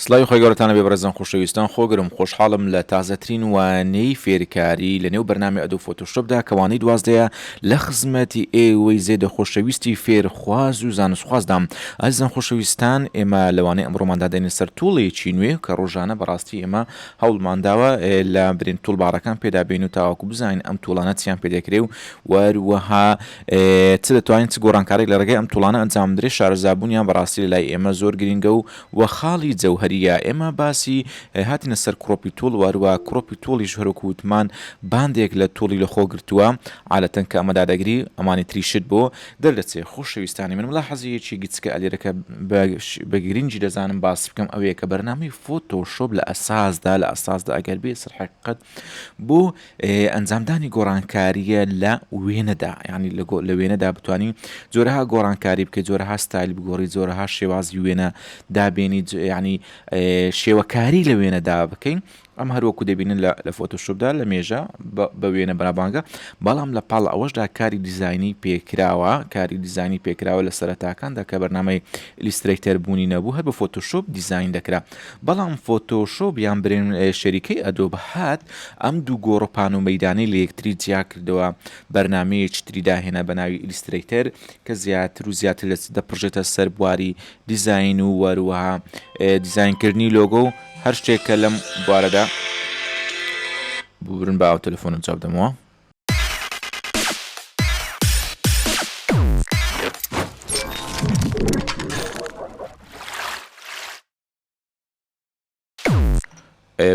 سڵاوی خۆی گەورەتانە بێ بەڕێزان خۆشەویستان خۆگرم خۆشحاڵم لە تازەترین وانەی فێرکاری لە نێو بەرنامەی ئەدۆ فۆتۆشۆپدا کەوانەی دوازدەیە لە خزمەتی ئێوەی زێدە خۆشەویستی فێرخواز و زانستخوازدام. ئازیزان خۆشەویستان، ئێمە لەوانەی ئەمڕۆماندا دێنێ سەر توڵێکی نوێ کە ڕۆژانە بەڕاستی ئێمە هەوڵمانداوە لە برین توڵبارەکان پێدا بین و تاواکو بزانین ئەم توڵانە چیان پێدەکرێ و وەروەها چ دەتوانین چ گۆڕانکارێک لە ڕێگەی ئەم توڵانە ئەنجام بدرێت. شارەزابوونیان بەڕاستی لە لای ئێمە زۆر گرنگە و خاڵی جەوهەریە. ئێمە باسی هاتینە سەر کڕۆپی توڵ وەروە کڕۆپی توڵیش هەرۆکووتمان باندێک لە توڵی لە خۆ گرتووە عادەتەن کە ئەمە دادەگری ئەمانی تریشت بۆ دەردەچێت. خۆشەویستانی من وڵا حەزیەکی گچکە ئەلێرەکە بە گرنگی دەزانم باسی بکەم ئەوەیە کە بەرنامەی فۆتۆشۆپ لە ئەساسدا ئەگەر بێ سەرحەقیقەت بۆ ئەنجامدانی گۆڕانکاریە لە وێنەدا، یعنی لە وێنەدا بتوانین جۆرەها گۆڕانکاری بکەیت، جۆرەها ستایل بگۆڕی، جۆرەها شێوازی وێنە دابێنی، ینی شێوەکاری لە وێنەدا بکەین. ئەم هەروەکو دەبینن لە فۆتۆشۆپدا لە مێژە بە وێنە بەرابانگە، بەڵام لە پاڵ ئەوەشدا کاری دیزاینی پێکراوە لە سەرەتاکاندا کە بەرنامەی ئیلیسترەیتەر بوونی نەبوو هەر بە فۆتۆشۆپ دیزاین دەکرا. بەڵام فۆتۆشۆپ یان برێن شەریکەی ئەدۆب هات ئەم دوو گۆڕۆپان و مەیدانەی لە یەکتری جیا کردەوە، بەرنامەیەکی تری داهێنا بە ناوی ئیلیسترەیتەر کە زیاتر و زیاتر دەپڕژێتە سەر بواری دیزاین و وەروەها دیزاینکردنی لۆگۆ و هەر شتێکە لەم بوارەدا ببرن بە ئاو تەلەفۆنم جواب دەمەوە.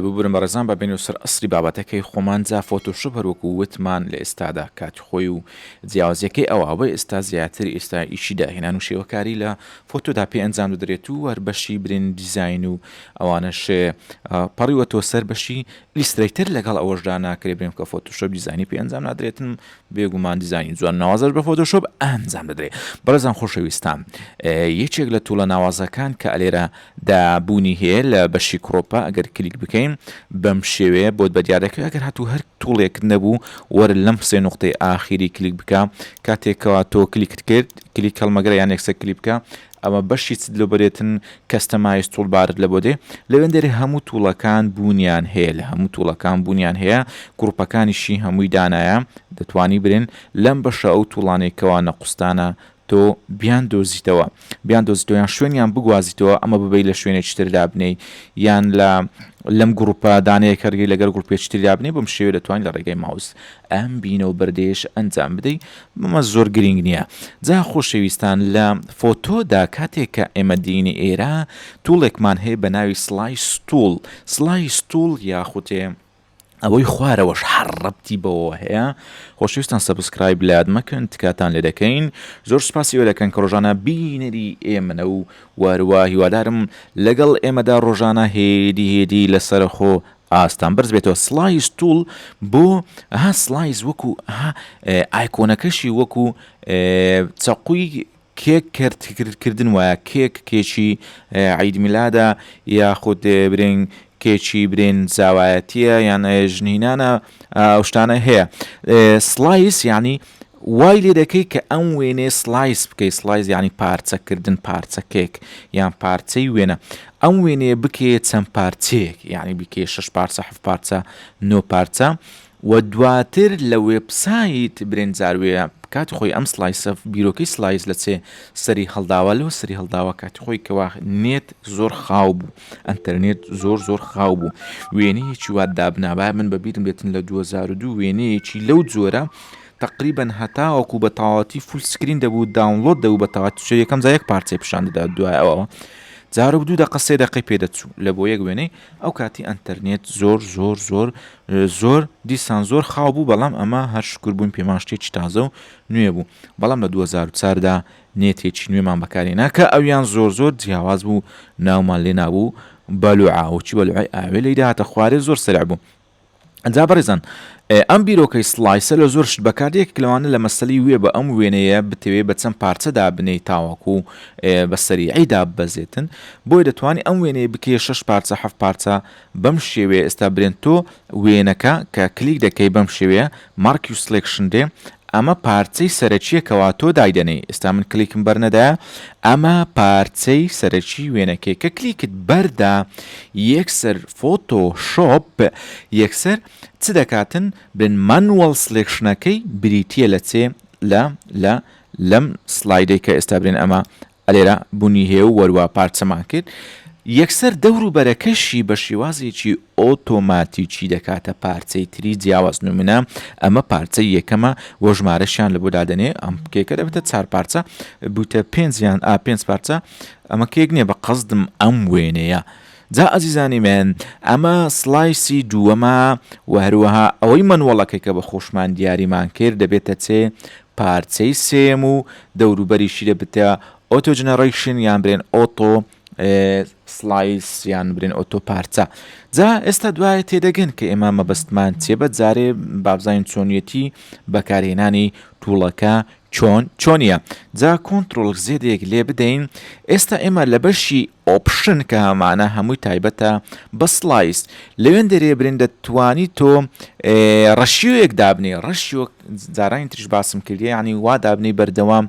ببرن بەڕێزان بە بینی و سەر ئەسری بابەتەکەی خۆمان جا فۆتۆشۆپ هەروەکو وتمان لە ئێستادا کاتی خۆی و جیاوازیەکەی ئەوە ئێستا زیاتر ئێستا ئیشی داهێنان و شێوەکاری لە فۆتۆدا پێ ئەنجام دەدرێت و وەربەشی برین دیزاین و ئەوانەش پەڕیوەتۆ سەر بەشی ئیلیسترەیتەر لەگەڵ ئەوەشدا ناکرێ برێن کە فۆتۆشۆپ دیزاینی پێ ئەنجام نادرێتن بێگومان دیزاینی جوان ناوازەش بە فۆتۆشۆپ ئەنجام دەدرێت. بەڕێزان خۆشەویستان، یەکێک لە توڵە ناوازەکان کە ئەلێرە دابوونی هەیە لە بەشی کڕۆپە ئەگەر کلیک بکەین بەم شێوەیە بۆت بەدیادەکەی ئەگەر هاتوو هەر توڵێک نەبوو وەرە لەم سێ نقطەی ئاخیری کلیک بکە، کاتێکەوە تۆ کلیکت کرد کلیک هەڵمەگرە یان یەکسەر کلیک بکە، ئەمە بەشی چ لە بەرێتن کەستەمایز توڵبارت لە بۆ دێ لەوێندەرێ هەموو توڵەکان بوونیان هەیە، گروپەکانیشی هەمووی دانایە، دەتوانی برێن لەم بەشە ئەو توڵانێکەوە نەقوستانە تۆ بیان دۆزیتەوە یان شوێنیان بگوازیتەوە، ئەمە ببەی لە شوێنێکی تردا بنەی یان لەم گروپە دانەیە کەرگی لەگەر گروپێکی تردا بنێ، بەم شێوە دەتوانین لە ڕێگەی ماوس ئەم بینە و بەردێش ئەنجام بدەیت. بەمە زۆر گرنگ نییە. جا خۆشەویستان، لە فۆتۆدا کاتێک کە ئێمە دینی ئێرە توڵێکمان هەیە بە ناوی سلایس توڵ یاخوتێ ئەوەی خوارەوەش حڕەبتی بەوە هەیە. خۆشەویستان سەبسکرایب لات مەکەن، تکاتان لێ دەکەین. زۆر سپاسی وە دەکەن کە ڕۆژانە بینەری ئێمەنە و وەروە هیوادارم لەگەڵ ئێمەدا ڕۆژانە هێدی لەسەرخۆ ئاستان بەرز بێتەوە. سلایس توڵ بۆ سلایس وەکو ئایکۆنەکەشی وەکو چەقوی کێک کردن وایە، کێکی عید میلادە یاخود برێن کێکی برێن زاوایەتیە یان ژنینانە ئەو شتانە هەیە. سلایس یعنی وای لێ دەکەی کە ئەم وێنێ سلایس بکەی. سلایس یعنی پارچەکردن، پارچە کێک یان پارچەی وێنە. ئەم وێنێ بکێت چەند پارچەیەک، یعنی بکێ 6 پارچە 7 پارچە 9 پارچە و دواتر لە وێبسایت برێن جاروێە کاتی خۆی ئەم سلایسە بیرۆکەی سلایس لە چێ سەری هەڵداوە لەوە سەری هەڵداوە کاتی خۆی کەوا نێت زۆر خاو بوو، ئەنتەرنێت زۆر خاو بوو، وێنەیەکی وا دابنابای من بەبیرم بێتن لە 2002 وێنەیەکی لەو جۆرە تقریبا هەتاوەکو بە تەواتی فول سکرین دەبوو، داونلۆد دەبوو بە تەواتی یەکەم جا یەک پارچەی پیشان دەدا دوای ئەوەوە جارە بدوو دقە 3 دقەی پێدەچوو لە بۆ یەک وێنەی. ئەو کاتی ئەنتەرنێت زۆر دیسان زۆر خاو بوو، بەڵام ئەمە هەر شکر بووین پێمان شتێکی تازە و نوێ بوو. بەڵام لە 2004دا نێتێکی نوێمان بەکارێنا کە ئەویان زۆر جیاواز بوو، ناومان لێ نابوو بەلوعاوچی بەلوعای ئاوێ لێی داهاتە خوارێ زۆر سەرع بوو. ئەجا بەڕێزان، ئەم بیرۆکەی سلایسە لە زۆر شت بەکاردەیەک لەوانە لە مەسەلەی وێ بە ئەم وێنەیە بتەوێت بە چەند پارچەدا بنەی تاواکو بە سەریعیدا ببەزێتن، بۆی دەتوانانی ئەم وێنەیە بکێ 6 پارچە 7 پارچە بەم شێوەیە. ئێستا برێن تۆ وێنەکە کە کلیک دەکەی بەم شێوەیە مارکی و سلێکشن دێ ئەمە پارچەی سەرەکیەکەوە تۆ دایدەنەی ئێستا من کلیکم بەرنەدایە ئەمە پارچەی سەرەکی وێنەکەی کە کلیکت بەردا یەکسەر فۆتۆشۆپ یەکسەر چ دەکاتن بن مانوەڵ سلێکشنەکەی بریتیە لە چێ لەم سلایدەی کە ئێستا برێن ئەمە ئەلێرە بوونی هەیە و وەروە پارچەمان کرد یەکسەر دەوروبەرەکەشی بە شێوازێکی ئۆتۆماتیکی دەکاتە پارچەی تری جیاواز نمونە ئەمە پارچەی یەکەمە وە ژمارەشیان لە بۆ دادنێ ئەم کێکە دەبێتە 4 پارچە بوتە 5 پارچە ئەمە کێک نییە بە قەزدم ئەم وێنەیە جا ئەزیزانی من ئەمە سلایسی دووەمە و هەروەها ئەوەی منوەڵەکەی کە بە خۆشمان دیاریمان کرد دەبێتە چێ پارچەی سێم و دەوروبەریشی دەبێتە ئۆتۆ جنەڕیشن یان برێن ئۆتۆ سلایس یان برێن ئۆتۆ پارچە جا ئێستا دوایە تێدەگەن کە ئێمە مەبەستمان چێبە جارێ بابزین چۆنیەتی بەکارهێنانی تووڵەکە چۆنیە جا کۆنتترۆل زێدێک لێ بدەین ئێستا ئێمە لە بەشی ئۆپشن کە هەمانە هەمووی تایبەتە بە سلایس لەوێن دەرێ برێن دەتوانی تۆ ڕەشیۆیەک دابنێ ڕەشیۆ جارانی تریش باسم کردی ینی وا دابنی بەردەوام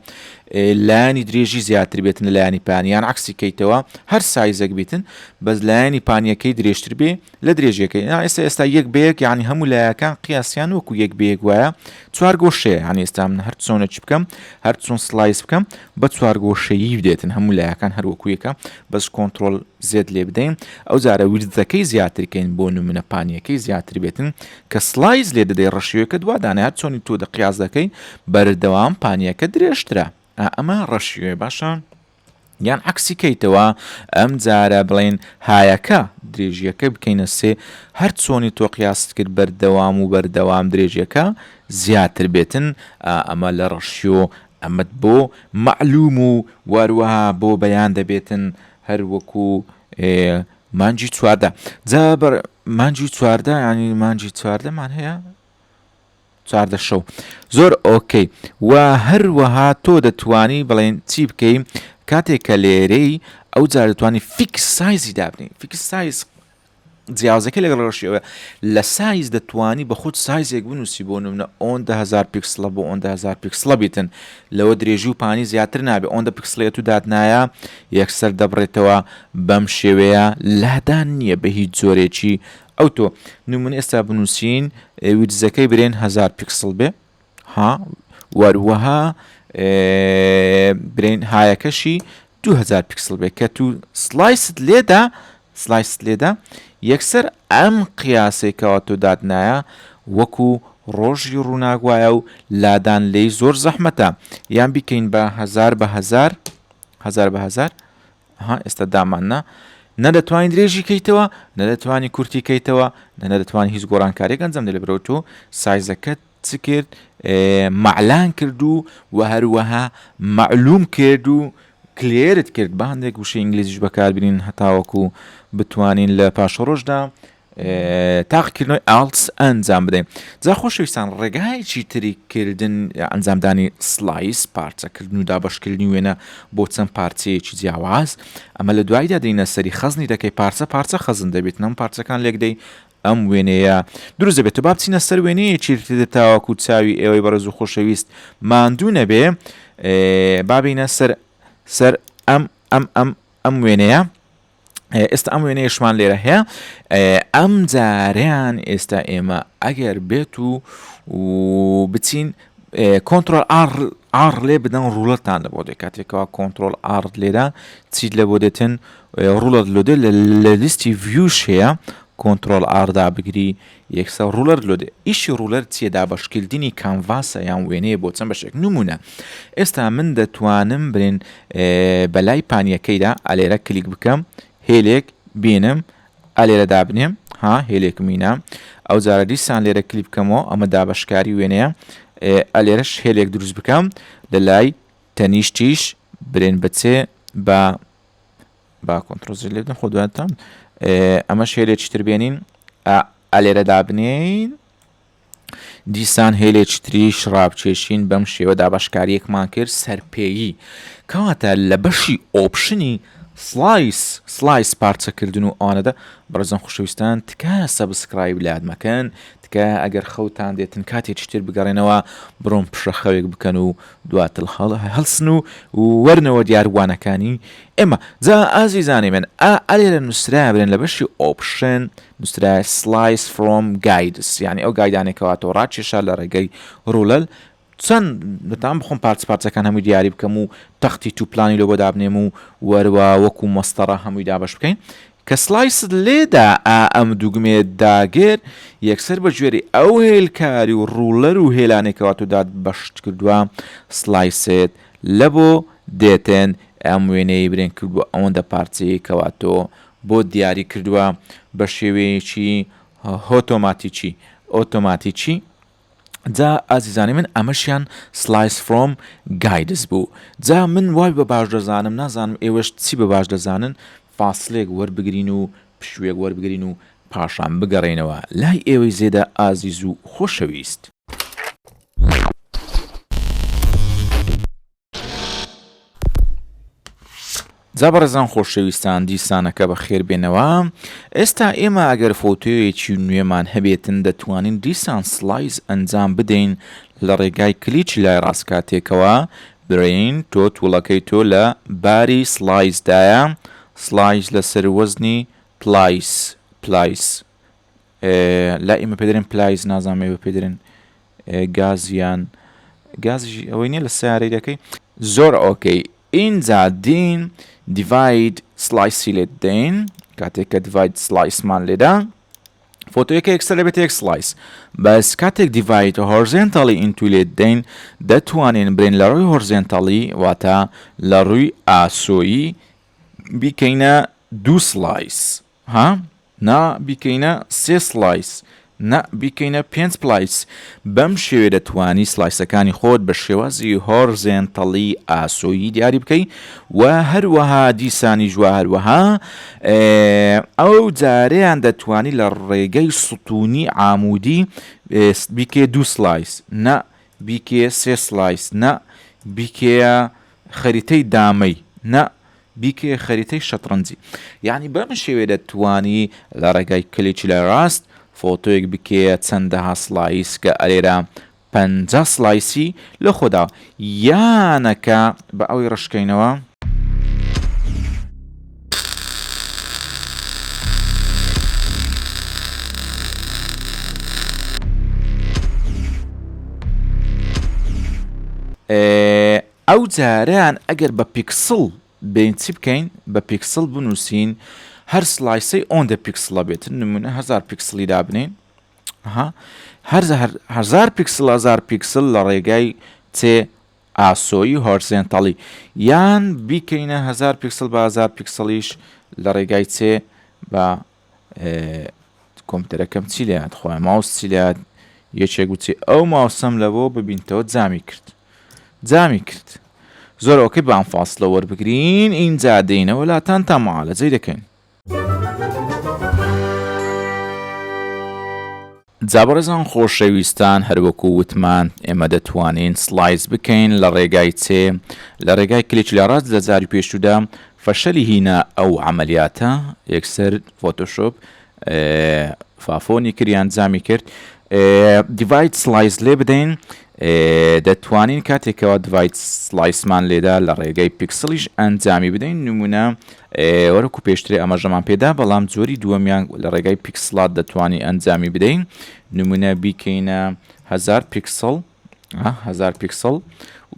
لایانی درێژی زیاتر بێتن لە لایانی پانیان عکسی کەیتەوە هەر سایزێک بیتن بەس لایانی پانیەکەی درێژتر بێ لە درێژیەکەی ئێستا یەک بەیەک یعنی هەموو لایەکان قیاسیان وەکو یەک بەیەک وایە چوار گۆشەیە هەنی ئێستا من هەر چۆنە چ بکەم هەر چۆن سلایس بکەم بە چوار گۆشەیی بدێتن هەموو لایەکان هەر وەکویەکە بەس کۆنتترۆل زێت لێ بدەین ئەو جارە وردەکەی زیاترکەین بۆ نمونە پانیەکەی زیاتر بێتن کە سلایز لێ دەدەی ڕەشیۆکە دووادانە هەر چۆنی تۆ دە قیاس دەکەی بەردەوام پانیەکە درێژترە ئەمە ڕەشیۆی باشە یان عکسی کەیتەوە ئەم جارە بڵێن هایەکە درێژیەکە بکەینە سێ هەر چۆنی تۆ قیاست کرد بەردەوام و بەردەوام درێژیەکە زیاتر بێتن ئەمە لە ڕەشیۆ ئەمەد بۆ معلوم و واروەها بۆ بەیان دەبێتن هەر وەکو مانجی چواردە جا بەر مانجی چواردە ینی مانجی چواردەمان هەیە چواردە شەو زۆر ئۆکەی و هەروەها تۆ دەتوانی بڵێن چی بکەی کاتێک کە لێرەی ئەو جار دەتوانی فیکس سایزی دابنی فیکس سایز جیاوازەکە لەگەڵ ڕەشیەوە لە سایز دەتوانی بە خودت سایزێک بنووسی بۆ نمونە 10,000 پیکسڵە بۆ 10,000 پیکسڵە بیتن لەوە درێژی و پانی زیاتر نابێ 10 پیکسڵێت و دادنایە یەکسەر دەبڕێتەوە بەم شێوەیە لادان نییە بە هیچ جۆرێکی ئەو تۆ نمونە ئێستا بنووسین ویدزەکەی برێن 1000 پیکسڵ بێ ها وەروەها برێن هایەکەشی 2000 پیکسڵ بێ کە تو سلایست لێدا یەکسەر ئەم قیاسێکەوە تۆ دادنایە وەکو ڕۆژی ڕووناگوایە و لادان لێی زۆر زەحمەتە یان بیکەین بە 1000 ئێستا دامانە نەدەتوانین درێژی کەیتەوە نەدەتوانی کورتی کەیتەوە نەدەتوانی هیچ گۆڕانکاریێک ئەنجام دێ لەبەرەوە تۆ سایزەکەت چ کرد مەعلان کرد و هەروەها مەعلوم کرد و کلێرت کرد بە هەندێک وشەی ئینگلیزیش بەکاربرین هەتاوەکو بتوانین لە پاشەڕۆژدا تاقیکردنەوەی ئالتس ئەنجام بدەین جا خۆشەویستان ڕێگایەکی تریکردن ئەنجامدانی سلایس پارچەکردن و دابەشکردنی وێنە بۆ چەند پارچەیەکی جیاواز ئەمە لە دوایدا دەینە سەری خەزنی دەکەی پارچە خەزن دەبێت نەم پارچەکان لێک دەی ئەم وێنەیە دروست دەبێت با بچینە سەر وێنەیەکی تاوەکو چاوی ئێوەی بەڕێز و خۆشەویست ماندوو نەبێ بابینە سەر ئەم وێنەیە ئێستا ئەم وێنەیەشمان لێرە هەیە ئەم جاریان ئێستا ئێمە ئەگەر بێت و بچین کۆنتترۆل ئار لێ بدەن ڕوڵەتان لە بۆ دێ کاتێکەوە کۆنتترۆل ئار لێدا چیت لە بۆ دێتن ڕوڵەت لۆدێ لە لیستی ڤیوش هەیە کۆنتترۆل ئاردا بگری یەکسە ڕوولەر لۆدێ ئیشی ڕوولەر چیەدا بەشکردنی کانڤاسە یان وێنەیە بۆ چەند بەشێک نمونە ئێستا من دەتوانم برێن بەلای پانیەکەیدا ئەلێرە کلیک بکەم هێلێک بینم ئەلێرە دابنێم هێلێکم مینە ئەو جارە دیسان لێرە کلیک بکەمەوە ئەمە دابەشکاری وێنەیە ئەلێرەش هێلێک دروست بکەم لە لای تەنیشتیش برێن بچێ با کۆنتترۆل لێ بدەم خۆ دواتان ئەمە هێلێکی تر بێنین ئەلێرە دابنین دیسان هێلێکی تریش ڕابچێشین بەم شێوە دابەشکاریەکمان کرد سەرپێیی کەواتە لە بەشی ئۆپشنی سلایس پارچەکردن و ئەوانەدا بەڕێزان خۆشەویستان تکایە سەبسکرایب لات مەکەن، تکایە ئەگەر خەوتان دێتن کاتێکی تر بگەڕێنەوە بڕۆن پشەخەوێک بکەن و دواتر هەڵسن و وەرنەوە دیاروانەکانی ئێمە. جا ئازیزانی من ئەلێرە نووسرا برێن لە بەشی ئۆپشن نووسرا سلایس فرۆم گایدس، یعنی ئەو گایدانێکەوەتەوە ڕاکێشا لە ڕێگەی ڕوولەل چەند دەتان بخۆم پارچەکان هەمووی دیاری بکەم و تەختی تو پلانی لۆ بۆ دابنێم و وەروە وەکو مەستەڕە هەمووی دابش بکەین کە سلایست لێدا ئەم دووگمێت داگێر یەکسەر بە گوێری ئەو هێلکاری و ڕوولەر و هێلانێکەوە و داد بەشت کردووە سلایسێت لە بۆ دێتێن ئەم وێنەی برێن کردووە ئەوەندە پارچەیە کەواتۆ بۆ دیاری کردووە بە شێوەیەکی ئۆتۆماتیکی. جا ئازیزانی من ئەمەشیان سلایس فرۆم گایدس بوو. جا من وای بە باش دەزانم، نازانم ئێوەش چی بە باش دەزانن، فاسلێک وەربگرین و پشوێک وەربگرین و پاشان بگەڕێنەوە لای ئێوەی زێدە ئازیز و خۆشەویست. جا بەڕێزان خۆشەویستان دیسانەکە بە خێر بێنەوە. ئێستا ئێمە ئەگەر فۆتۆیەکی نوێمان هەبێتن دەتوانین دیسان سلایس ئەنجام بدەین لە ڕێگای کلیکی لای ڕاستکاتێکەوە برین تۆ تووڵەکەی تۆ لە باری سلایسدایە، سلایس لەسەر وەزنی پلایس لا ئێمە پێدرێن پلایس نازانێ پێدرێن گازی ئەوەی نیە لە سیارەی دەکەی زۆر ئۆکەی. اینجا دین دیڤاید سلایسی لێت دێن کاتێک کە دیڤاید سلایسمان لێدا فۆتۆیەکە یەکسەر لەبێت یەک سلایس، بەس کاتێک دیڤاید هۆرزێنتاڵی ئینتو لێت دێن دەتوانین برێن لە ڕووی هۆرزێنتاڵی واتە لە ڕووی ئاسۆیی بیکەینە 2 سلایس، نا بیکەینە 3 سلایس، نا بیکەینە 5 سلایس. بەم شێوێ دەتوانی سلایسەکانی خۆت بە شێوازی هۆرزێنتەڵی ئاسۆیی دیاری بکەی و هەروەها دیسانی ژوا هەروەها ئەو جارەیان دەتوانی لە ڕێگەی ستونی عامودی بیکێ 2 سلایس، نا بیکێ 3 سلایس، نا بیکێ خەریتەی دامەی، نا بیکێ خەریتەی شەترەنجی. یعنی بەم شێوێ دەتوانی لە ڕێگای کلیکی لە ڕاست فۆتۆیەک بکێ چەندەها سلایس کە ئەلێرە 50 سلایسی لە خۆدا یانەکە بە ئەوەی ڕشکەینەوە ئەو جارەیان ئەگەر بە پیکسڵ بین چی بکەین بە پیکسڵ بنووسین هەر سلایسەی ئۆندە پیکسڵە بێت نمونە 1000 پیکسڵی دابنین هەزار پیکسل لە ڕێگای چێ ئاسۆیی هۆرزێنتاڵی یان بیکەینە 1000 پیکسل بە 1000 پیکسلیش لە ڕێگای چێ بە کۆمپیوتەرەکەم چی لێات خۆی ماوس چی لێات یەکێک وچی ئەو ماوسەم لەبۆ ببینتەوە جامی کرد زۆر ئۆکەی بام فاصلە وەربگرین ئینجا دێینەوە لاتان تا ماڵەجەی دەکەین. جابەڕێزان خۆشەویستان هەروەکو وتمان ئێمە دەتوانین سلایس بکەین لە ڕێگای چێ لە ڕێگای کلیک لە ڕاست لە جاری پێشودا فەشەلی هینە ئەو عملیاتە یەکسەر فۆتۆشۆپ فافۆنی کریان جامی کرد دیڤاید سلایس لێ بدەین دەتوانین کاتێکەوە دیڤاید سلایسمان لێدا لە ڕێگای پیکسلیش ئەنجامی بدەین نمونە وەرەکو پێشترێ ئەمەژەمان پێدا بەڵام جۆری دووەمیان لە ڕێگای پیکسلات دەتوانی ئەنجامی بدەین نمونە بیکەینە 1000 پیکسل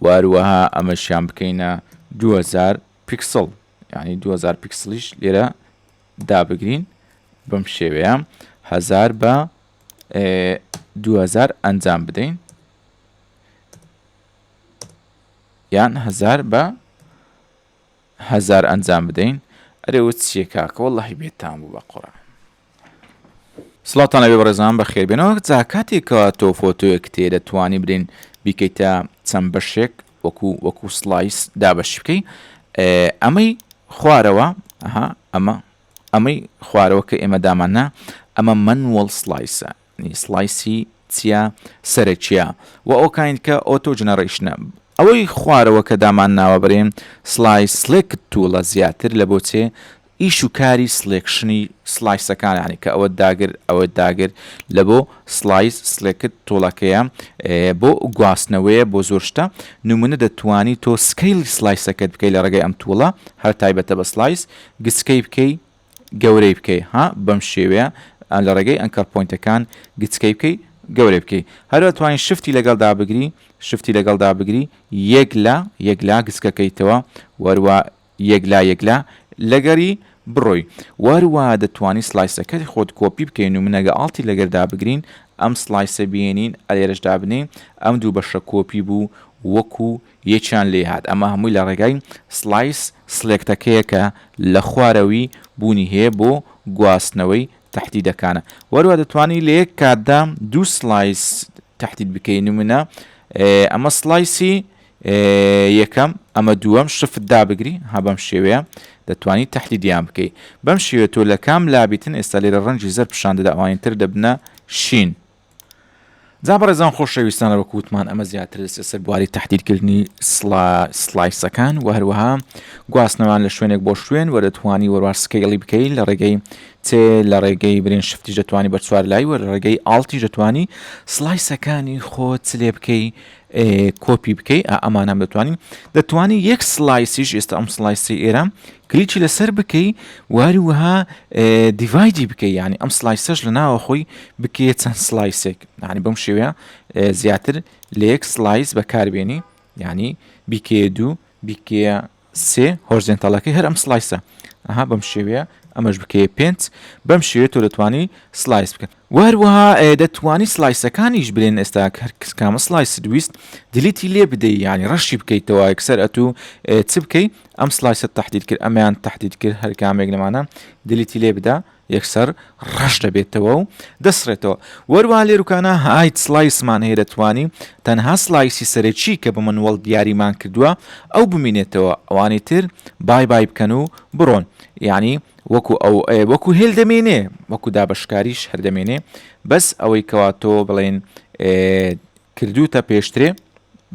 واروەها ئەمەشیان بکەینە 2000 پیکسل یعنی 2000 پیکسلیش لێرە دابگرین بەم شێوەیە 1000 بە 2000 ئەنجام بدەین یان 1000 بە 1000 ئەنجام بدەین ئەرێوە چیە کاکە وەڵڵاهی بێتان بوو بە قورئان. سڵاتانە بێ بەڕێزان بەخێر بێنەوە جا کاتێکەوە تۆ فۆتۆیەک تێ دەتوانی برین بیکەیتە چەند بەشێک وەکو سلایس دابەش بکەی ئەمەی خوارەوە ئەمەی خوارەوە کە ئێمە دامانە ئەمە مەنوەڵ سلایسە سلایسی چیە سەرەکیە و ئەو کاین کە ئۆتۆ جنەڕیشنە ئەوەی خوارەوە کە دامان ناوە بڕێن سلای سلێکت تووڵە زیاتر لە بۆچێ ئیش و کاری سلێکشنی سلایسەکانانی کە ئەوە داگر لە بۆ سلایس سلێکت تۆڵەکەیە بۆ گواستنەوەیە بۆ زۆر شتە نمونە دەتوانی تۆ سکەیل سلایسەکەت بکەی لە ڕێگەی ئەم تووڵە هەر تایبەتە بە سلایس گچکەی بکەی گەورەی بکەی ها بەم شێوەیە لە ڕێگەی ئەنکەر پۆینتەکان گچکەی بکەی گەورەی بکەی هەروە توانین شفتی لەگەڵدا بگری یەکلا گچکەکەیتەوە وەروە یەکلا لەگەری بڕۆی وەروە دەتوانی سلایسەکەت خۆت کۆپی بکەین و منەگە ئاڵتی لەگەردا بگرین ئەم سلایسە بێنین ئەلێرەشدا بنین ئەم دوو بەشە کۆپی بوو وەکو یەکیان لێ هات ئەمە هەمووی لە ڕێگای سلایس سلێکتەکەیە کە لە خوارەوی بوونی هەیە بۆ گواستنەوەی تەحدیدەکانە وەروە دەتوانی لە یەک کاتدا دوو سلایس تەحدید بکەین نمونە ئەمە سلایسی یەکەم ئەمە دووەم شفت دابگری ها بەم شێوەیە دەتوانی تەحدیدیان بکەیت بەم شێوە تۆ لە کام لابیتن ئێستا لێرە ڕەنجی زەر پیشان دەدا ئەوانتر دەبنە شین جا بەڕێزان خۆشەویستانە وەکو وتمان ئەمە زیاتر سەر بواری تەحدیدکردنی سلایسەکان و هەروەها گواستنەوان لە شوێنێک بۆ شوێن وە دەتوانی وەروار سکەیڵی بکەیت لە ڕێگەی لە ڕێگەی برین شفتی دەتوانی بە چوار لای وە لە ڕێگەی ئاڵتی دەتوانی سلایسەکانی خۆت لێ بکەی کۆپی بکەی ئەمانە دەتوانی یەک سلایسیش ئێستا ئەم سلایسی ئێرە کلیکی لەسەر بکەی واروها دیڤایدی بکەی ینی ئەم سلایسەش لە ناوە خۆی بکەیە چەند سلایسێک ینی بەم شێوەیە زیاتر لە یەک سلایس بەکاربێنی ینی بیکەیە دوو بیکەیە سێ هۆرزێنتەڵەکەی هەر ئەم سلایسە بەم شێوەیە ئەمەش بکەیە پێنج بەم شێوێت تۆ دەتوانی سلایس بکەن وەروەها دەتوانی سلایسەکانیش برێن ئێستا کامە سلایس دویست دلیتی لێ بدەی ینی ڕەشی بکەیتەوە یەکسەر ئەتوو چ بکەی ئەم سلایسە تەحدید کرد ئەمیان تەحدید کرد هەر کامێک لەمانە دلیتی لێ بدا یەکسەر ڕەش دەبێتەوە و دەسڕێتەوە وەروە لێروکانە هایت سلایسمان هەیە دەتوانی تەنها سلایسی سەرەکی کە بە منوەڵ دیاریمان کردووە ئەو بمینێتەوە ئەوانی تر بای بکەن و بڕۆن ینی وەکو هێل دەمێنێ وەکو دابشکاریش هەردەمێنێ بەس ئەوەی کەواتۆ بڵێن کردوتە پێشترێ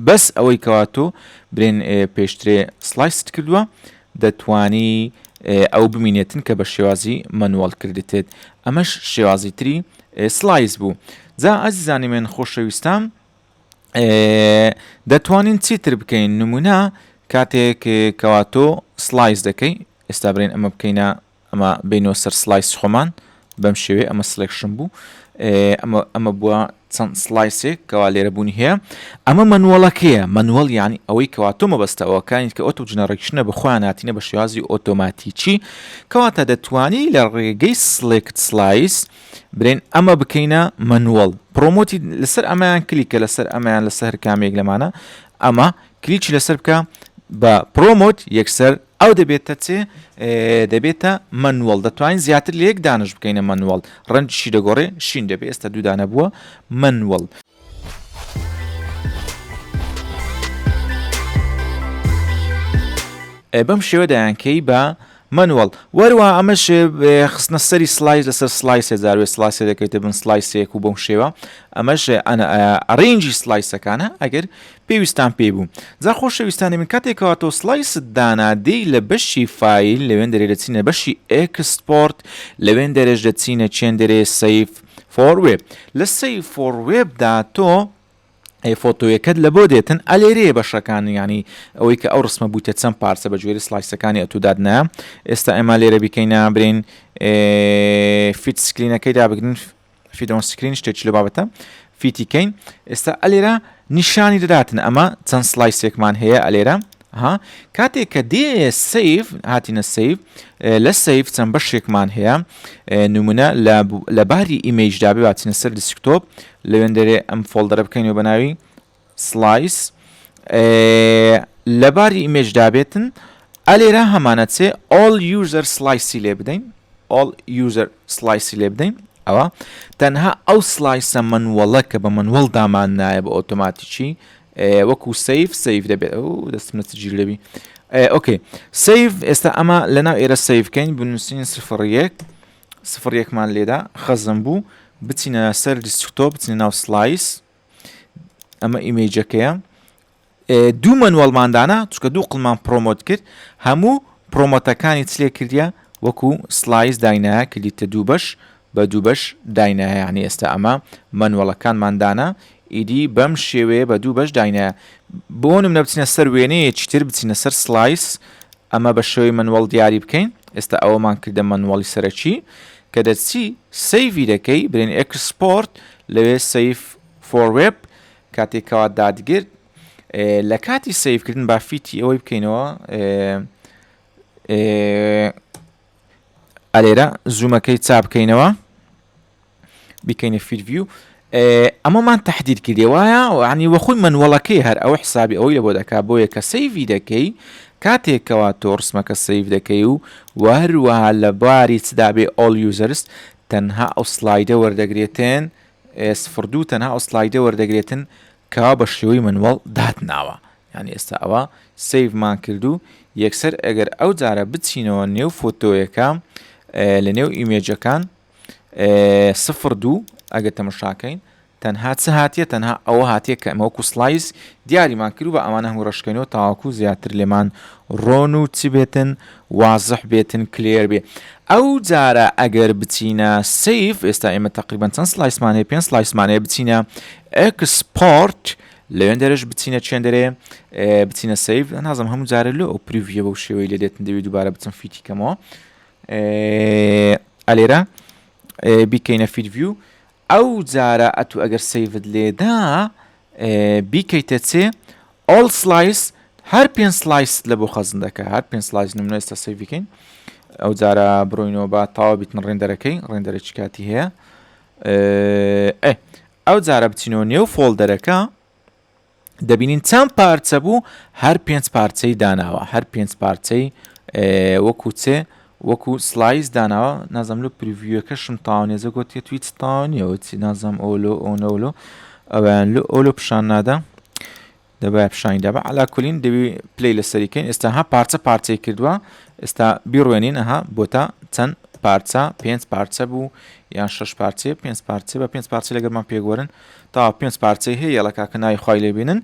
بەس ئەوەی کەواتۆ برێن پێشترێ سلایست کردووە دەتوانی ئەو بمینێتن کە بە شێوازی منوەڵ کردێت ئەمەش شێوازی تری سلایس بوو جا ئازیزانی من خۆشەویستان دەتوانین چیتر بکەین نمونە کاتێک کەواتۆ سلایس دەکەی ئێستا برێن ئەمە بکەینە ئەمە بینەوە سەر سلایس خۆمان بەم شێوێ ئەمە سلێکشن بوو ئەمە بووە چەند سلایسێک کەوا لێرە بوونی هەیە ئەمە منوەڵەکەیە منوەڵ ینی ئەوەی کەواتۆ مەبەستەوەکانی کە ئۆتۆ جنەڕێکشنە بەخۆیان هاتینە بە شێوازی ئۆتۆماتیکی کەواتە دەتوانی لە ڕێگەی سلێکت سلایس برێن ئەمە بکەینە منوەڵ پرۆمۆتی لەسەر ئەمایان کلیکە لەسەر ئەمایان لەسەر کامێک لەمانە ئەمە کلیکی لەسەر بکە بە پرۆمۆت یەکسەر ئەو دەبێتە چێ دەبێتە منوەڵ دەتوانین زیاتر لە یەک دانش بکەینە منوەڵ ڕەنجشی دەگۆڕێ شین دەبێت ئێستا دوودانە بووە منوەڵ بەم شێوە دایانکەی بە منوەڵ وەروە ئەمەش خستنە سەری سلایس لەسەر سلایسێ زاروێ سلایسێ دەکەیتە بن سلایسێک و بەم شێوە ئەمەش ئەڕێنجی سلایسەکانە ئەگەر پێویستان پێی بوو جا خۆشەویستانی من کاتێکەوە تۆ سلایست دانادەی لە بەشی فایل لەوێن دەرێ دەچینە بەشی ئێکسپۆرت لەوێن دەرێژ دەچینە چێن دەرێ سەیف فۆر وێب لە سەیف فۆر وێبدا تۆ فۆتۆیەکەت لە بۆ دێتن ئەلێرێ بەشەکان ینی ئەوەی کە ئەو ڕسمە بووتە چەند پارچە بە گوێری سلایسەکانی ئەتودادنە ئێستا ئێمە لێرە بیکەینە برین فیت سکرینەکەی دابگرین فیدۆن سکرین شتێکی لە بابەتە فیتیکەین ئێستا ئەلێرە نیشانی دەداتن ئەمە چەند سلایسێکمان هەیە ئەلێرە کاتێک کە دێ سیف هاتینە سیف لە سیف چەند بەشێکمان هەیە نمونە لە باری ئیمەیجدا بێ هاتینە سەر دیسکتۆپ لەوێن دەرێ ئەم فۆڵدەرە بکەینەوە بە ناوی سلایس لە باری ئیمەیجدا بێتن ئەلێرە هەمانە چێ all user slice لێ بدەین all user slice لێ بدەین ئەوە تەنها ئەو سلایسە منوەڵە کە بە منوەڵ دامان نایە بە ئۆتۆماتیکی وەکو سیف دەبێت ئەو دەستمە جیر لەبی ئۆکێ سیف ئێستا ئەمە لەناو ئێرە سیفکەین بنووسین سفر یەکمان لێدا خەزم بوو بچینە سەر دیسکتۆپ بچینە ناو سلایس ئەمە ئیمەیجەکەیە دوو مەنوەڵماندانە چکە دوو قڵمان پرۆمۆت کرد هەموو پرۆمۆتەکانی چلێ کردیە وەکو سلایس داینایە کلیتە دوو بەش بە دوو بەش داینایە یعنی ئێستا ئەمە مەنوەڵەکانماندانە ئیدی بەم شێوەیە بە دوو بەش داینایە بۆ نمونە بچینە سەر وێنەیەکی تر بچینە سەر سلایس ئەمە بە شێوەی مەنوەڵ دیاری بکەین ئێستا ئەوەمان کردە مەنوەڵی سەرەکی کە دەچی سەیڤی دەکەی برێن ئێکسپۆرت لەوێ سەیف فۆر وێب کاتێکەوە دادگرت لە کاتی سەیڤکردن با فیتی ئەوەی بکەینەوە ئەلێرە زوومەکەی چاپ بکەینەوە بیکەینە فیت ڤیو ئەمەمان تەحدید کردی وایە عنی وەخۆی منوەڵەکەی هەر ئەوە حسابی ئەوەی لە بۆ دەکا بۆیە کە سەیڤی دەکەی کاتێکەوە تۆ ڕسمەکە سەیڤ دەکەی و هەروەها لە باری چدا بێ ئۆڵ یوزەرس تەنها ئەو سلایدە وەردەگرێتن سفردوو تەنها ئەو سلایدە وەردەگرێتن کەوا بە شێوەی منوەڵ داتناوە یعنی ئێستا ئەوە سەیڤمان کردو یەکسەر ئەگەر ئەو جارە بچینەوە نێو فۆتۆیەکە لە نێو ئیمێجەکان سفر دوو ئەگە تەمەشاکەین تەنها چ هاتیە تەنها ئەوە هاتیە کە ئەمەوەکو سلایس دیاریمان کرد بە ئەمانە هەموو ڕشکەینەوە تاواکو زیاتر لێمان ڕۆن و چی بێتن وازح بێتن کلێر بێ ئەو جارە ئەگەر بچینە سەیف ئێستا ئێمە تقریبان چەند سلایسمانەیە 5 سلایسمانەیە بچینە ئەکسپۆرت لەوێن دەرەش بچینە چێندەرێ بچینە سەیف نازم هەموو جارە لۆ ئەو پریڤیە بەو شێوەی لێ دێتن دەوێت دووبارە بچم فیتی کەمەوە ئەلێرە بیکەینە فیت ڤیو ئەو جارە ئەتو ئەگەر سەیڤت لێدا بیکەیتە چێ ئۆڵ سلایس هەر 5 سلایس لە بۆ خەزم دەکە هەر 5 سلایس نمونە ئێستا سەیڤیکەین ئەو جارە بڕۆینەوە بە تاوا بیتن ڕێندەرەکەی ڕێندەرێکی کاتی هەیە ئەو جارە بچینەوە نێو فۆڵدەرەکە دەبینین چەند پارچە بوو هەر 5 پارچەی داناوە هەر 5 پارچەی وەکو چێ وەکو سلایس داناوە نازەم لە پریڤیوەکەشم تاوانێزە گوتێت تویت تاوانیەوە چی نازەم ئەولۆ ئەوەولۆ ئەویان لە ئۆلۆ پیشان نادا دەبای پیشانیدا بە علاکولین دەبی پلەی لەسەریکەین ئێستا ها پارچە پارچەی کردووە ئێستا بیڕوێنین ئەها بۆتە چەند پارچە 5 پارچە بوو یان 6 پارچێ 5 پارچێ بە 5 پارچە لەگەرمان پێگۆرن تا 5 پارچەی هەیە لە کاکە ناوی خوای لێ بینن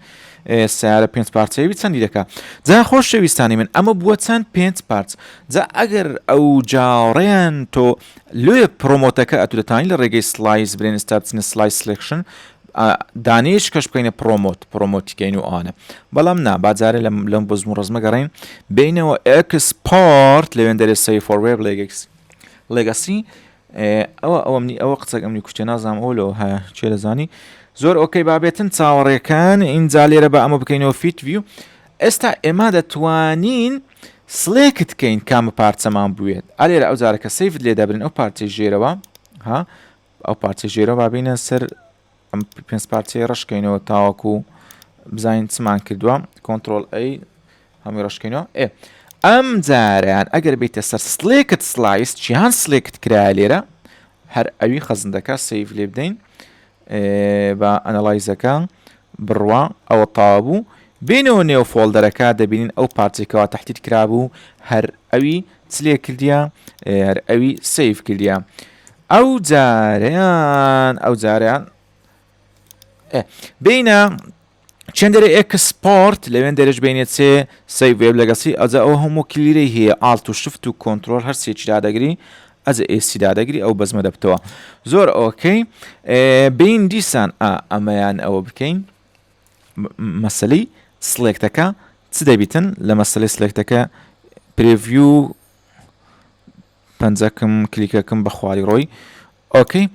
سیارە 5 پارچەیەوی چەندی دەکا جا خۆش شەویستانی من ئەمە بووە چەند 5 پارچ جا ئەگەر ئەو جاڕێن تۆ لێ پرۆمۆتەکە ئەتو دەتوانین لە ڕێگەی سلایس برێن ئێستا بچینە سلایس سلێکشن دانیش کەش بکەینە پرۆمۆتیکەین و ئانە بەڵام نا باجارە لەم بۆ زموو ڕزمە گەڕین بینەوە ئەکسپۆرت لەوێن دەرێ سەیف فۆر وێب لێگەسی ئەوە قسەک ئەمنی کوچە نازام ئەو لەوە هەیە چێ دەزانی زۆر ئۆکەی بابێتن چاوەڕێکەکان ئینجا لێرە بە ئەمە بکەینەوە فیت ڤیو ئێستا ئێمە دەتوانین سلێکت کەین کامە پارچەمان بوێت ئالێرە ئەو جارەکە سەیفت لێ دەبرن ئەو پارچەی ژێرەوە ها ئەو پارچەی ژێرەوە بابینە سەر ئەم 5 پارچەی ڕشکەینەوە تاوەکو بزانین چمان کردووە کۆنتڕۆل ئەی هەمووی ڕشکەینەوە ئەم جاریان ئەگەر بیتە سەر سلێکت سلایس چیان سلێکت کرا لێرە هەر ئەوی خەزندەکە سەیف لێ بدەین بە ئەنەلایزەکە بڕوا ئەوە تاوە بوو بینەوە نێو فۆڵدەرەکە دەبینین ئەو پارچێکەوە تەحدید کرابوو هەر ئەوی چلێ کردیە هەر ئەوی سەیف کردیە ئەو جاریان بینە چەندێرە ئێکسپۆرت لەوێن دەرەش بینێت چێ سەیڤ وێب لەگەسی ئەجا ئەو هەموو کلیرەی هەیە ئالت و شفت و کۆنتڕۆل هەر سێکی دادەگری ئەجە ئێسی دادەگری ئەو بەزمە دەبتەوە زۆر ئۆکەی بین دیسان ئەمەیان ئەوە بکەین مەسەلەی سلێکتەکە چ دەبیتن لە مەسەلەی سلێکتەکە پرێڤیو پەنجەکەم کلیکەکەم بە خواری ڕۆی ئۆکەی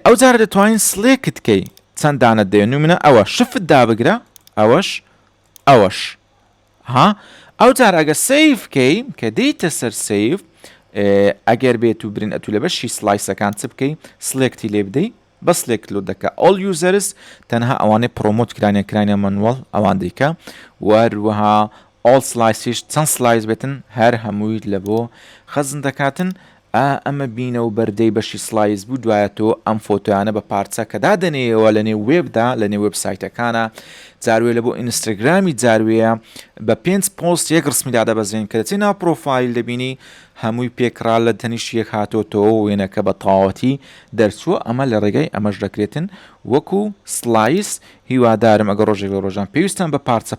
ئەو جارە دەتوانین سلێکت کەی چەند دانت دێن نمونە ئەوە شفت دابگرە ئەوەش ها ئەو جار ئەگە سەیڤکەی کە دەیتە سەر سەیڤ ئەگەر بێت و برین ئەتو لە بەشی سلایسەکان چ بکەی سلێکتی لێ بدەی بە سلێکت لۆ دەکە ئۆڵ یوزەرس تەنها ئەوانەی پرۆمۆت کرانە مەنوەڵ ئەوان دیکە وەروەها ئۆڵ سلایسیش چەند سلایس بێتن هەر هەمووی لە بۆ خەزم دەکاتن ئەمە بینە و بەردەی بەشی سلایز بوو دوایەتەوە ئەم فۆتۆیانە بە پارچە کە دادەنێەوە لە نێو وێبدا لە نێو وێبسایتەکانە جاروێ لە بۆ ئینستاگرامی جاروەیە بە 5 پۆست یەک ڕسمیدا دەبەزێن کە دەچێت ناو پرۆفایل دەبینی هەمووی پێکرا لە تەنیشت یەک هاتۆتەوە وێنەکە بە تەواوەتی دەرچووە ئەمە لە ڕێگەی ئەمەش دەکرێتن وەکو سلایس هیوادارم ئەگە ڕۆژێک لە ڕۆژان پێویستان بە پارچە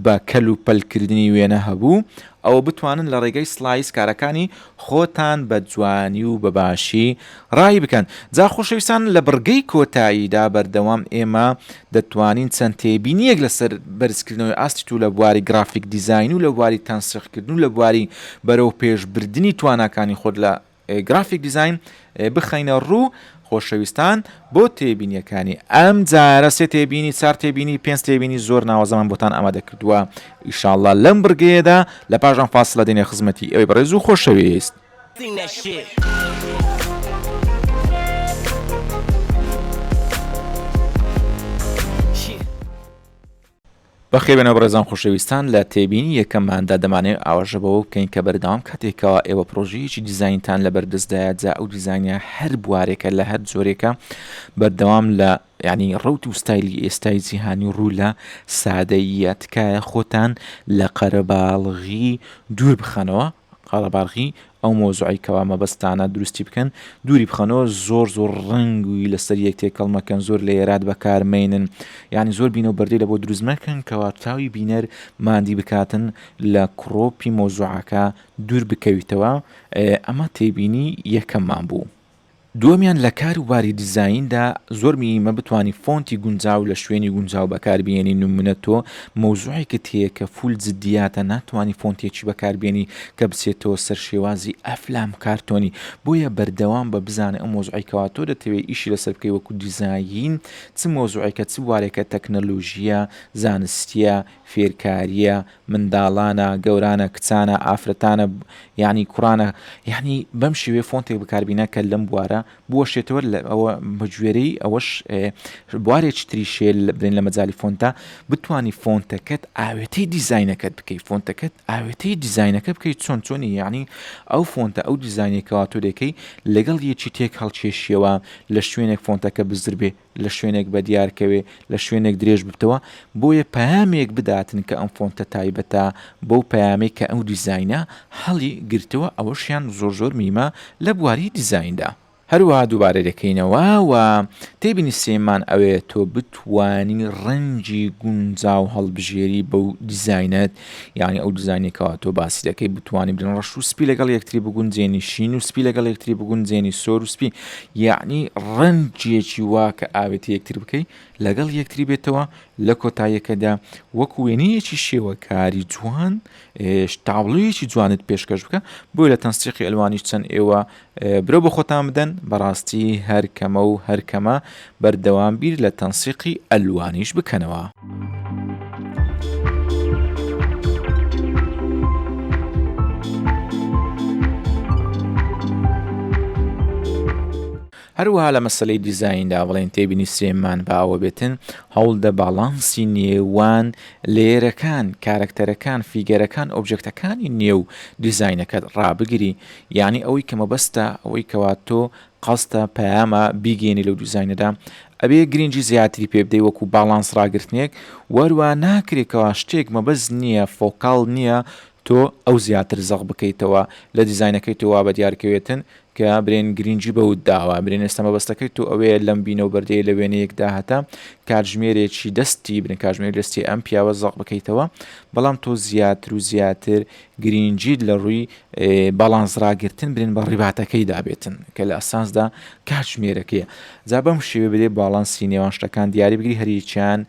بە کەل و پەلکردنی وێنە هەبوو ئەوە بتوانن لە ڕێگەی سلایس کارەکانی خۆتان بە جوانی و بەباشی ڕای بکەن. جا خۆشەویستان لە بڕگەی کۆتاییدا بەردەوام ئێمە دەتوانین چەند تێبینیەک لەسەر بەرزکردنەوەی ئاستی و لە بواری گرافیک دیزاین و لە بواری تەنسیقکردن و لە بواری بەرەو پێشبردننی تواناکانی خۆت لە گرافیک دیزاین بخەینە ڕوو. خۆشەویستان بۆ تێبینیەکانی ئەم جارە سێ تێبینی چار تێبینی 5 تێبینی زۆر ناوەزەمان بۆتان ئامادە کردووە ئیشاءالله لەم بڕگەیەدا لە پاشان فاسڵە دێنێ خزمەتی ئەوەی بەڕێز و خۆشەویست. بەخێبێنەوە بەڕێزان خۆشەویستان لە تێبینی یەکەمماندا دەمانێت ئاواژە بەوە بکەین کە بەردەوام کاتێکەوە ئێوە پرۆژەیەکی دیزاینتان لە بەردەستدایە جا ئەو دیزاینە هەر بوارێکە لە هەر جۆرێکە بەردەوام لە ینی ڕوت و ستایلی ئێستای جیهانی ڕوو لە سادەیە تکایە خۆتان لە قەرەباڵغی دوور بخەنەوە قەرەباڵغی ئەو مۆزوعی کەوا مەبەستانە دروستی بکەن دووری بخەنەوە زۆر ڕنگوی لەسەر یەک تێکەڵ مەکەن زۆر لە ئێرات بەکارمێنن ینی زۆر بینە و بەردەی لە بۆ دروست مەکەن کەوا تاوی بینەر مادی بکاتن لە کڕۆپی مۆزوعەکە دوور بکەویتەوە. ئەمە تێبینی یەکەممان بوو. دووەمیان لە کار و باری دیزایندا زۆر میمە بتوانانی فۆنتی گونجاو لە شوێنی گونجاو بەکاربیێنی نمونە تۆ مۆزوعێکت هەیە کە فول جدیاتە ناتوانانی فۆنتێکی بەکاربیێنی کە بچێتەوە سەر شێوازی ئەفلام کارتۆنی بۆیە بەردەوام بە بزانە ئەم مۆزوعیکەوە تۆ دەتەوێت ئیشی لەسەر بکەی وەکو دیزاین چ مۆزوعێکە چ وارێکە تەکنەلۆژیە زانستیە فێرکاریە منداڵانە گەورانە کچانە ئافرەتانە ینی کوڕانە ینی بەم شێوێ فۆنتێک بەکاربیینە کە لەم بوارە بوەشێتەوە ئەوە بەگوێرەی ئەوەش بوارێکی تریشێ برین لە مەجای فۆنتە بتانی فۆنتەکەت ئاوێتەی دیزاینەکەت بکەیت فۆنتەکەت ئاوێتەی دیزاینەکە بکەیت چۆنی یعنی ئەو فۆنتە ئەو دیزاینێکەوە تۆ دەکەی لەگەڵ یەکی تێک هەڵکێشیەوە لە شوێنێک فۆنتەکە بزر بێ لە شوێنێک بە دیارکەوێ لە شوێنێک درێژ بتەوە بۆیە پامێک بداتن کە ئەم فۆنتە تایبەتە بەو پامێک کە ئەو دیزاینە هەڵی گرتەوە ئەوەشیان زۆر میمە لە بواری دیزایندا. هەروەها دووبارە دەکەینەوە و تێبینی سێمان ئەوێ تۆ بتوانی ڕەنگی گونجاو هەڵبژێری بەو دیزاینەت یعنی ئەو دیزاینێکەوە تۆ باسی دەکەی بتوانانی برن ڕەش و سپی لەگەڵ یەکتری بگونجێنی شین و سپی لەگەڵ یەکتری بگونجێنی سۆر و سپی یعنی ڕەنگێکی وا کە ئاوێتی یەکتر بکەی لەگەڵ یەکتری بێتەوە لە کۆتاییەکەدا وەکو وێنەیەکی شێوەکاری جوان تاوڵەیەکی جوانت پێشکەش بکە بۆی لە تەنسیقی ئەلوانیش چەند ئێوە برۆ بە خۆتان بدەن بەڕاستی هەرکەمە و هەرکەمە بەردەوام بیر لە تەنسیقی ئەلوانیش بکەنەوە. هەروەها لە مەسەلەی دیزایندا بڵێن تێبینی سێمان باوە بێتن هەوڵدە باڵانسی نێوان لێرەکان کارکتەرەکان فیگەرەکان ئۆبجێکتەکانی نێو دیزاینەکەت ڕابگری یعنی ئەوەی کە مەبەستە ئەوەی کەوا تۆ قەستە پەیامە بیگەێنی لەو دیزاینەدا ئەبێ گرنگی زیاتری پێ بدەی وەکو باڵانس ڕاگرتنێک وەروە ناکرێتەوە شتێک مەبەست نییە فۆکاڵ نییە تۆ ئەو زیاتر زەق بکەیتەوە لە دیزاینەکەی تۆوا بە دیارکەوێتن کە برێن گرنگی بەوت داوە برێن ئێستا مەبەستەکەی تو ئەوەیە لەم بینە و بەردەیە لە وێنەیەکدا هەتا کاتژمێرێکی دەستی برن کاتژمێر دەستی ئەم پیاوە زەق بکەیتەوە بەڵام تۆ زیاتر و زیاتر گرنگیت لە ڕووی باڵانس ڕاگرتن برێن بە ڕیباتەکەی دابێتن کە لە ئەساسدا کاتژمێرەکەیە جا بەم شێوە بدێ باڵانسی نێوان شتەکان دیاری بگری هەریەکیان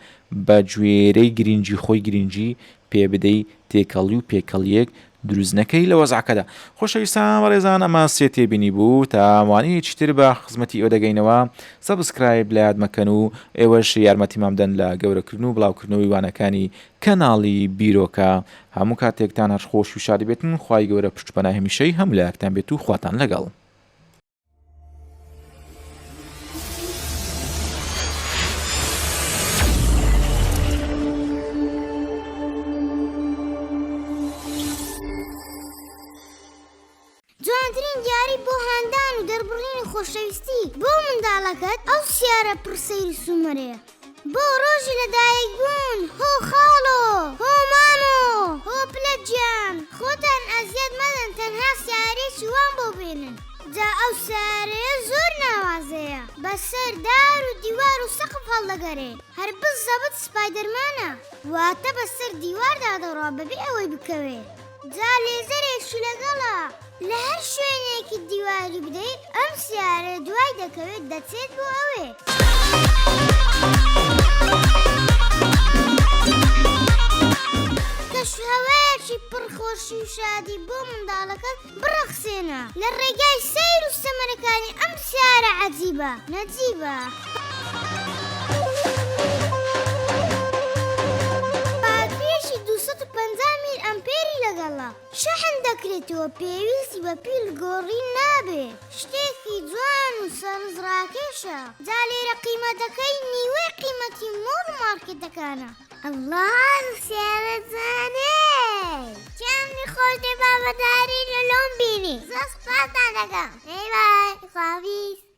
بە گوێرەی گرنگی خۆی گرنگی پێ بدەی تێکەڵی و پێکەڵیەک دروست نەکەی لە وەزعکەدا. خۆشەویستان بەڕێزان ئەمە سێ تێبینی بوو تا وانەیەکی تر بە خزمەتی ئەو دەگەینەوە سەبسکرایب لە یاد مەکەن و ئێوەش یارمەتیمان بدەن لە گەورەکردن و بڵاوکردنەوەی وانەکانی کەناڵی بیرۆکە هەموو کاتێکتان هەر خۆش و شادی بێتن خوای گەورە پشتبەنای هەمیشەی هەموو لایەکتان بێت و خواتان لەگەڵ. جوانترین دیاری بەڕاستی بۆ منداڵەکەت ئەو سیارە پڕسەیری سومەرەیە بۆ ڕۆژی لەدایک بوون هۆ خاڵۆ هۆ مامۆ هۆ پلەگیان خۆتان ئەزیەت مەدەن تەنها سیارێکی وان بۆ بێنن جا ئەو سیارەیە زۆر ناوازەیە بەسەر دار و دیوار و سەقف هەڵدەگەرێ هەر بزەبت سپایدەرمانە واتە بەسەر دیواردا دەڕوا بەبێ ئەوەی بکەوێ جا لێزەرێکی لەگەڵا لە هەر شوێنێکی دیواری بدەیت ئەم سیارە دوای دەکەوێت دەچێت بۆ ئەوێ کەشهەوەیەکی پڕخۆشی و شادی بۆ منداڵەکەت بڕەخسێنە لە ڕێگای سەیر و سەمەرەکانی ئەم سیارە عەجیبە نەجیبە باتریەکی 250 میل ئەمپێری لەگەڵا شەحن دەکرێتەوە پێویستی بە پیل گۆڕی نابێ شتێکی جوان و سەرنجڕاکێشە جا لێرە قیمەتەکەی نیوەی قیمەتی مۆڵ مارکێتەکانە ئەڵڵان سیارە جانێ چەندی خۆش دێ بابەداری لە لۆم بینی زۆر سپاسان دەکەم بای بای خواویست